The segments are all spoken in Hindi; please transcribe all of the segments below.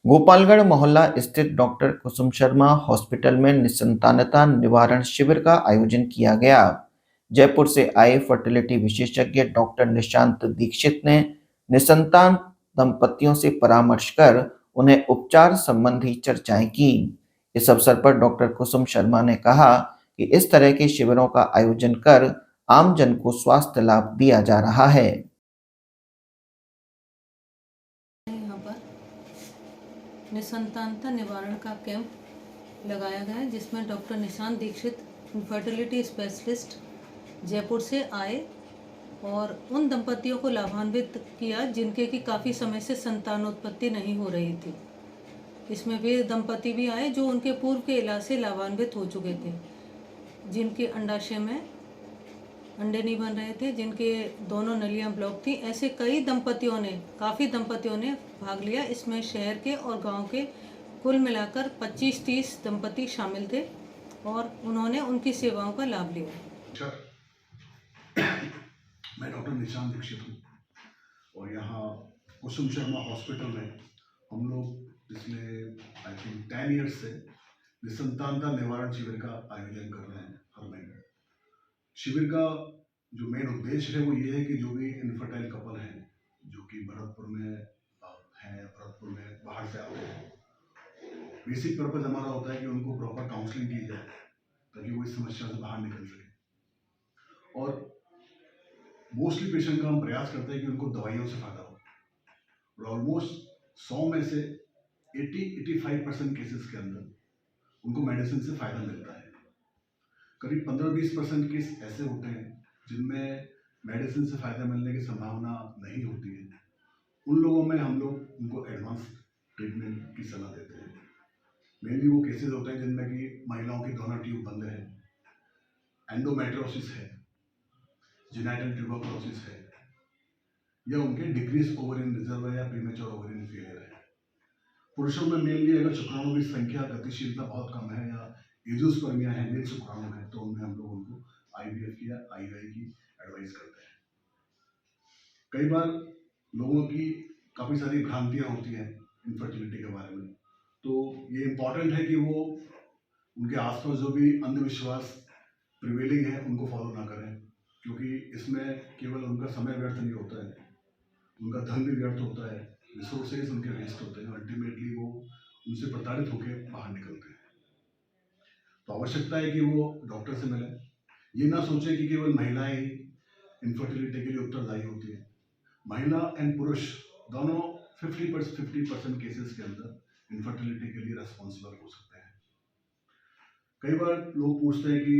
गोपालगढ़ मोहल्ला स्थित डॉक्टर कुसुम शर्मा हॉस्पिटल में निसंतानता निवारण शिविर का आयोजन किया गया। जयपुर से आए फर्टिलिटी विशेषज्ञ डॉक्टर निशांत दीक्षित ने निसंतान दंपतियों से परामर्श कर उन्हें उपचार संबंधी चर्चाएं की। इस अवसर पर डॉक्टर कुसुम शर्मा ने कहा कि इस तरह के शिविरों का आयोजन कर आमजन को स्वास्थ्य लाभ दिया जा रहा है। यहाँ पर निसंतानता निवारण का कैंप लगाया गया है, जिसमें doctor Nishant Dikshit fertility specialist Jaipur से आए और उन दंपतियों को लाभान्वित किया जिनके की काफ़ी समय से संतानोत्पत्ति नहीं हो रही थी। इसमें वे दंपति भी आए जो उनके पूर्व के इलाज से लाभान्वित हो चुके थे, जिनके अंडाशय में अंडे नहीं बन रहे थे, जिनके दोनों नलियां ब्लॉक थी। ऐसे काफ़ी दंपतियों ने भाग लिया। इसमें शहर के और गांव के कुल मिलाकर 25-30 दंपति शामिल थे और उन्होंने उनकी सेवाओं का लाभ लिया। मैं डॉक्टर निशांत दीक्षित हूँ और यहाँ कुसुम शर्मा हॉस्पिटल में हम लोग पिछले आई थिंक 10 ईयर्स से निसंतानता निवारण शिविर का आयोजन कर रहे हैं हर महीने। शिविर का जो मेन उद्देश्य है वो ये है कि जो भी इनफर्टाइल कपल हैं जो कि भरतपुर में बाहर से आते हैं, बेसिक पर्पज हमारा होता है कि उनको प्रॉपर काउंसलिंग की जाए ताकि वो इस समस्या से बाहर निकल सके। और मोस्टली पेशेंट का हम प्रयास करते हैं कि उनको दवाइयों से फायदा हो और ऑलमोस्ट 100 में से 80-85% केसेस के अंदर उनको मेडिसिन से फायदा मिलता है। करीब 15-20% केस ऐसे होते हैं जिनमें मेडिसिन से फायदा मिलने की संभावना नहीं होती है। उन लोगों में हम लोग उनको एडवांस ट्रीटमेंट की सलाह देते हैं। मेनली वो केसेस होते हैं जिनमें कि महिलाओं की डोनर ट्यूब बंद है, एंडोमेट्रियोसिस है, जेनाइटल ट्यूबरकुलोसिस है, या उनके डिक्रीज ओवरिन रिजर्व है या प्रीमेच्योर ओवरिन फेलियर है। पुरुषों में मेनली अगर शुक्राणु की संख्या गतिशीलता बहुत कम है या एजियोस्पर्मिया है, मेल शुक्राणु है, तो उनमें हम लोग उनको आईवीएफ या आईयूआई की एडवाइस करते हैं। कई बार लोगों की काफ़ी सारी भ्रांतियाँ होती हैं इनफर्टिलिटी के बारे में, तो ये इम्पॉर्टेंट है कि वो उनके आसपास जो भी अंधविश्वास प्रिवेलिंग है उनको फॉलो ना करें, क्योंकि इसमें केवल उनका समय व्यर्थ नहीं होता है, उनका धन भी व्यर्थ होता है, रिसोर्सेज उनके वेस्ट होते हैं, अल्टीमेटली वो उनसे प्रताड़ित होकर बाहर निकलते हैं। तो आवश्यकता है कि वो डॉक्टर से मिलें। ये ना सोचें कि केवल महिलाएं ही इनफर्टिलिटी के लिए उत्तरदायी होती है। महिला एंड पुरुष दोनों 50% केसेस के अंदर इनफर्टिलिटी के लिए रेस्पॉन्सिबल हो सकते हैं। कई बार लोग पूछते हैं कि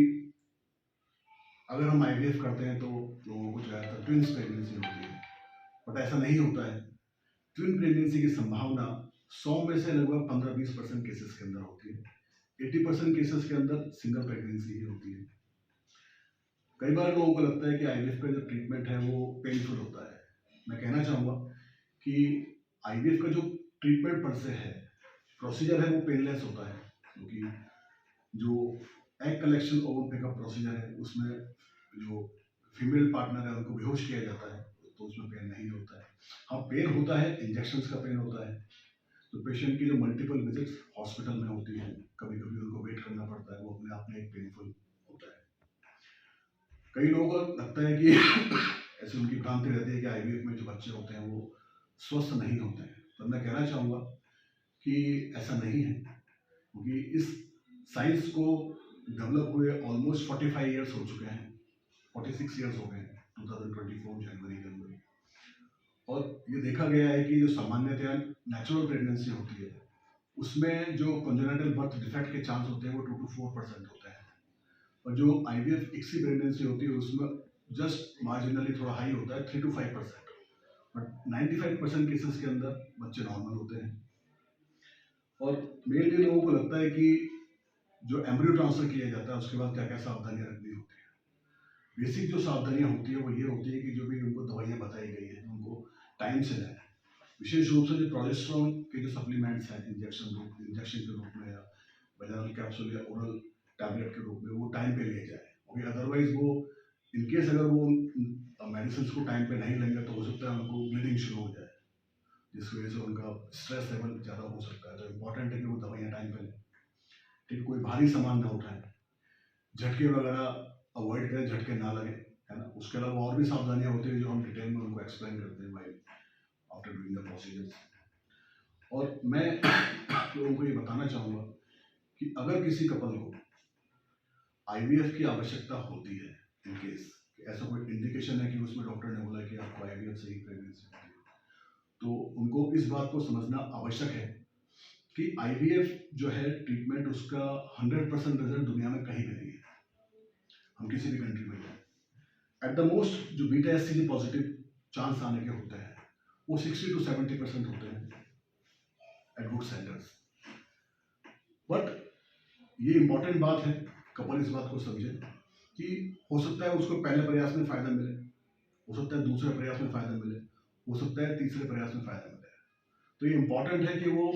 अगर हम आईवीएफ करते हैं तो लोगों को ज़्यादातर ट्विंस प्रेगनेंसी होती है, बट ऐसा नहीं होता है। ट्विन प्रेगनेंसी की संभावना 100 में से लगभग 15-20% केसेस के अंदर होती है। 80% केसेस के अंदर सिंगल प्रेगनेंसी ही होती है। कई बार लोगों को लगता है कि आईवीएफ का जो ट्रीटमेंट है वो पेनफुल होता है। मैं कहना चाहूँगा कि आईवीएफ का जो ट्रीटमेंट पर से है, प्रोसीजर है, वो पेनलेस होता है, क्योंकि जो egg collection oven pickup procedure है उसमें जो फीमेल पार्टनर है उनको बेहोश किया जाता है, तो उसमें पेन नहीं होता है। हाँ, पेन होता है, इंजेक्शंस का पेन होता है। तो पेशेंट की जो मल्टीपल विजिट्स हॉस्पिटल में होती है, कभी कभी उनको वेट करना पड़ता है, वो अपने आप में एक पेनफुल होता है। कई लोगों को लगता है कि ऐसी उनकी भ्रांति रहती है कि आईवीएफ में जो बच्चे होते हैं वो स्वस्थ नहीं होते हैं, तो मैं कहना चाहूँगा कि ऐसा नहीं है, क्योंकि इस साइंस को डेवलप हुए ऑलमोस्ट 45 ईयर्स हो चुके हैं, 46 ईयर्स हो गए हैं 2024 जनवरी के अंदर। और ये देखा गया है कि जो सामान्यतया नेचुरल प्रेगनेंसी होती है उसमें जो कंजेनिटल बर्थ डिफेक्ट के चांस होते हैं वो 2 to 4% होते हैं, और जो आईवीएफ इक्सी प्रेगनेंसी होती है उसमें जस्ट मार्जिनली थोड़ा हाई होता है, 3 to 5%, बट 95% केसेस के अंदर बच्चे नॉर्मल होते हैं। और मेनली लोगों को लगता है कि जो एम्ब्रियो ट्रांसफर किया जाता है उसके बाद क्या क्या सावधानियां रखनी होती है। बेसिक जो सावधानियां होती है वो ये होती है कि जो भी उनको दवाइयां बताई गई हैं उनको टाइम से लें। विशेष रूप से जो प्रोजेस्टेरोन के जो सप्लीमेंट्स हैं इंजेक्शन के रूप में या वेजाइनल कैप्सूल या ओरल टैबलेट के रूप में, वो टाइम पे लिए जाए, क्योंकि अदरवाइज वो इनकेस अगर वो मेडिसिन को टाइम पे नहीं लेंगे तो हो सकता है उनको ब्लीडिंग शुरू हो जाए, जिस वजह से उनका स्ट्रेस लेवल ज़्यादा हो सकता है। ठीक है, कोई भारी सामान ना उठाएं, झटके वगैरह अवॉइड करें, झटके ना लगे, है ना। उसके अलावा और भी सावधानियां होती है जो हम डिटेल में उनको एक्सप्लेन करते हैं भाई आफ्टर डूइंग द प्रोसीजर्स। और मैं लोगों को ये बताना चाहूँगा कि अगर किसी कपल को आईवीएफ की आवश्यकता होती है, इन केस ऐसा कोई इंडिकेशन है कि उसमें डॉक्टर ने बोला कि आपको आईवीएफ से ही प्रेगनेंसी होती है, तो उनको इस बात को समझना आवश्यक है कि आईवीएफ जो है ट्रीटमेंट, उसका 100% रिजल्ट दुनिया में कहीं भी नहीं है। हम किसी भी कंट्री में जाए, एट द मोस्ट जो बीटा एससीजी पॉजिटिव चांस आने के होते हैं वो 60 to 70% होते हैं एट गुड सेंटर्स। बट ये इंपॉर्टेंट बात है, कपल इस बात को समझे कि हो सकता है उसको पहले प्रयास में फायदा मिले, हो सकता है दूसरे प्रयास में फायदा मिले, हो सकता है तीसरे प्रयास में फायदा मिले। तो ये इंपॉर्टेंट है कि वो